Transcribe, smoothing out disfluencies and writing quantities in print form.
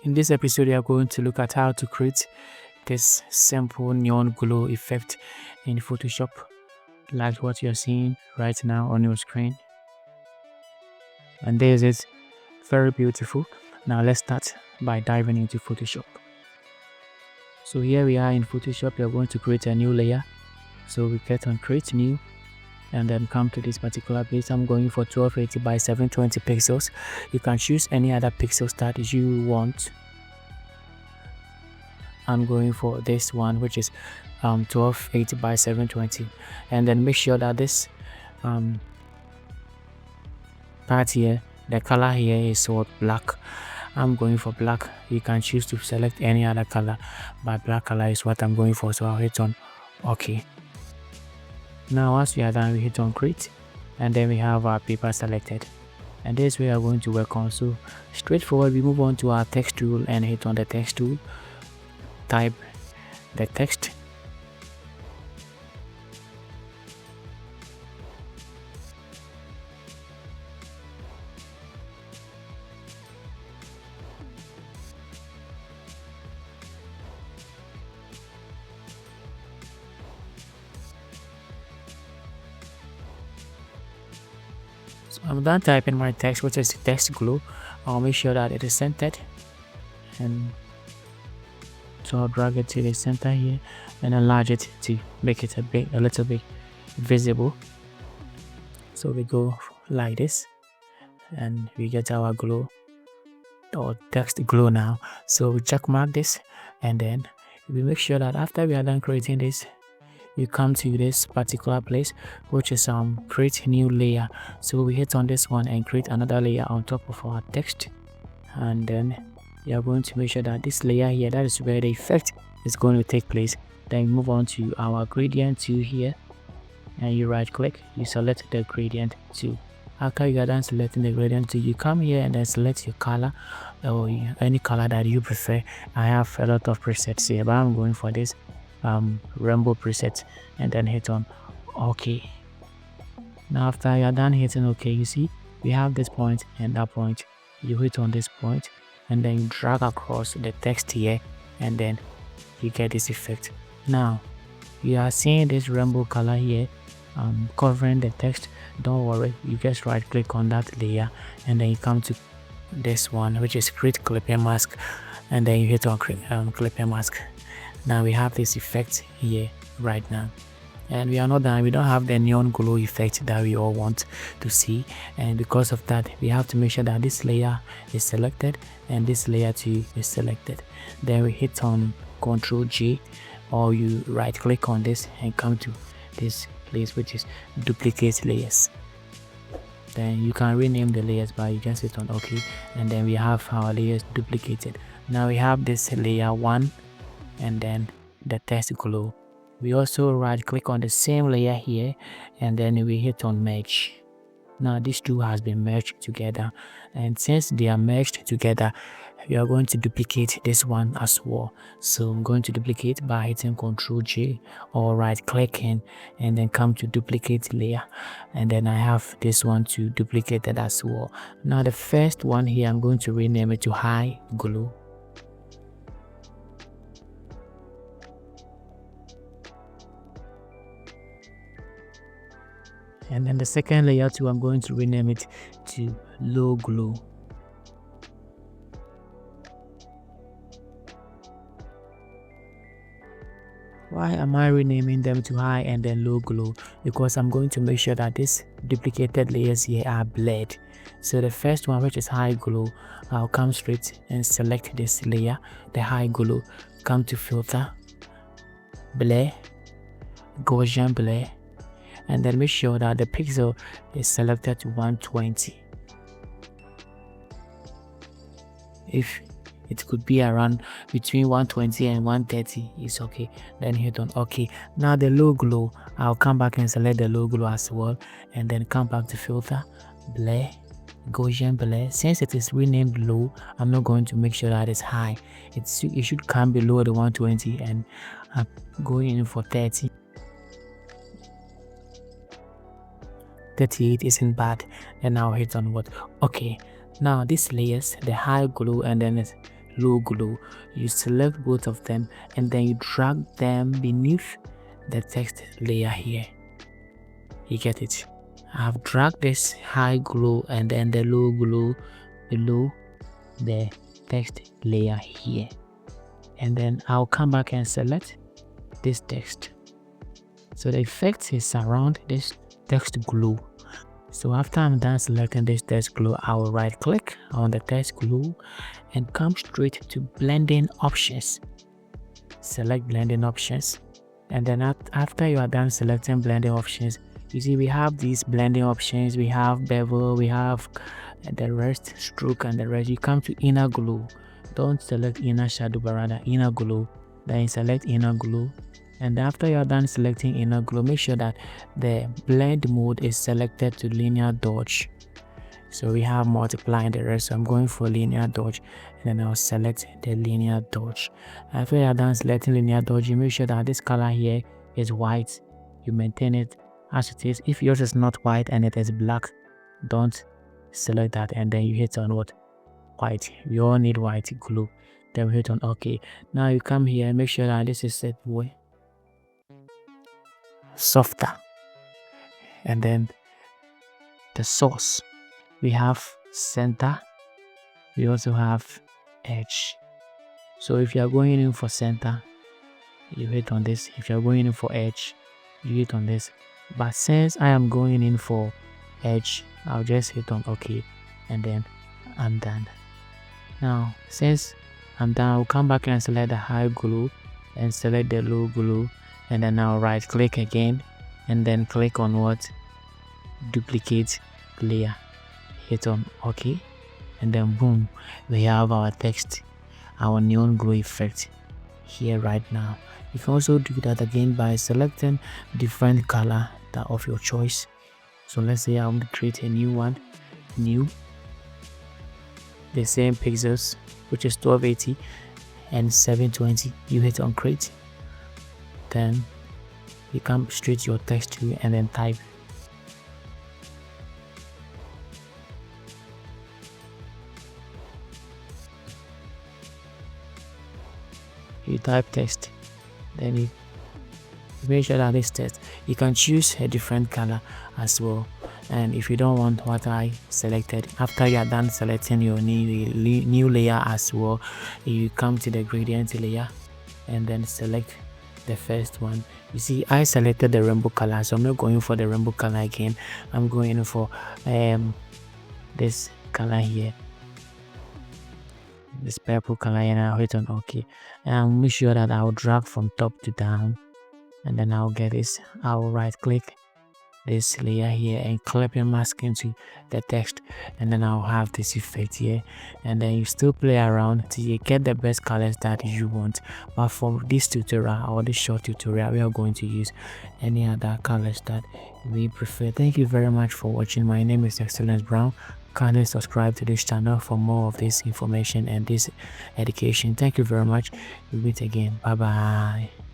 In this episode, we are going to look at how to create this simple neon glow effect in Photoshop, like what you're seeing right now on your screen. And there's it, very beautiful. Now let's start by diving into Photoshop. So here we are in Photoshop. We are going to create a new layer. So we click on create new and then come to this particular place. I'm going for 1280 by 720 pixels. You can choose any other pixels that you want. I'm going for this one, which is 1280 by 720, and then make sure that this part here, the color here is what, black. I'm going for black. You can choose to select any other color, but black color is what I'm going for, so I'll hit on OK. Now once we are done, we hit on create, and then we have our paper selected, and this we are going to work on. So straightforward, we move on to our text tool and hit on the text tool, type the text, so I'm done typing my text, which is text glow. I'll make sure that it is centered, and so I'll drag it to the center here and enlarge it to make it a little bit visible. So we go like this and we get our glow or text glow now. So we check mark this, and then we make sure that after we are done creating this, you come to this particular place, which is create new layer. So we hit on this one and create another layer on top of our text, and then you are going to make sure that this layer here, that is where the effect is going to take place. Then move on to our gradient tool here, and you right click, you select the gradient tool. After you are done selecting the gradient tool, you come here and then select your color or any color that you prefer. I have a lot of presets here, but I'm going for this rainbow preset, and then hit on OK. Now after you are done hitting OK, you see we have this point and that point. You hit on this point and then you drag across the text here, and then you get this effect. Now you are seeing this rainbow color here covering the text. Don't worry, you just right click on that layer and then you come to this one, which is create clipping mask, and then you hit on clipping mask. Now we have this effect here right now, and we are not done. We don't have the neon glow effect that we all want to see, and because of that we have to make sure that this layer is selected and this layer too is selected. Then we hit on Ctrl J, or you right click on this and come to this place, which is duplicate layers. Then you can rename the layers, but you just hit on OK, and then we have our layers duplicated. Now we have this layer 1 and then the text glow. We also right click on the same layer here, and then we hit on merge. Now these two has been merged together, and since they are merged together, we are going to duplicate this one as well. So I'm going to duplicate by hitting Ctrl J or right clicking and then come to duplicate layer, and then I have this one to duplicate it as well. Now the first one here, I'm going to rename it to high glow. And then the second layer too, I'm going to rename it to low glow. Why am I renaming them to high and then low glow? Because I'm going to make sure that these duplicated layers here are blurred. So the first one, which is high glow, I'll come straight and select this layer, the high glow, come to filter, blur, Gaussian blur, and then make sure that the pixel is selected to 120. If it could be around between 120 and 130, it's okay. Then hit on OK. Now the low glow, I'll come back and select the low glow as well, and then come back to filter, blur, Gaussian blur. Since it is renamed low, I'm not going to make sure that it's high. It should come below the 120, and I'm going in for 30. 38 isn't bad, and now hit on what? Okay. Now these layers, the high glow and then low glow. You select both of them and then you drag them beneath the text layer here. You get it? I've dragged this high glow and then the low glow below the text layer here, and then I'll come back and select this text. So the effect is around this text glow. So after I'm done selecting this text glow, I will right click on the text glow and come straight to blending options. Select blending options, and then after you are done selecting blending options, you see we have these blending options. We have bevel, we have the rest, stroke, and the rest. You come to inner glow. Don't select inner shadow but rather inner glow. Then select inner glow, and after you are done selecting inner glow, make sure that the blend mode is selected to linear dodge. So we have multiply and the rest, so I'm going for linear dodge, and then I'll select the linear dodge. After you are done selecting linear dodge, you make sure that this color here is white. You maintain it as it is. If yours is not white and it is black, don't select that, and then you hit on what? White. We all need white glue. Then we hit on OK. Now you come here and make sure that this is set way softer, and then the source, we have center, we also have edge. So if you are going in for center, you hit on this. If you are going in for edge, you hit on this. But since I am going in for edge, I'll just hit on OK, and then I'm done. Now since I'm done, I'll come back and select the high glue and select the low glue, and then I'll right click again and then click on what? Duplicate layer. Hit on OK, and then boom, we have our text, our neon glow effect here right now. You can also do that again by selecting different color that of your choice. So let's say I want to create a new one, the same pixels, which is 1280 and 720. You hit on create, then you come straight to your text to and then type. You type text, then you make sure that this text, you can choose a different color as well. And if you don't want what I selected, after you are done selecting your new layer as well, you come to the gradient layer and then select the first one. You see I selected the rainbow color, so I'm not going for the rainbow color again. I'm going for this color here, this purple color, and I'll hit on OK, and I'll make sure that I'll drag from top to down, and then I'll get this. I'll right click this layer here and clipping mask into the text, and then I'll have this effect here, and then you still play around till you get the best colors that you want. But for this tutorial or this short tutorial, we are going to use any other colors that we prefer. Thank you very much for watching. My name is Excellence Brown. Kindly subscribe to this channel for more of this information and this education. Thank you very much. We'll meet again. Bye bye.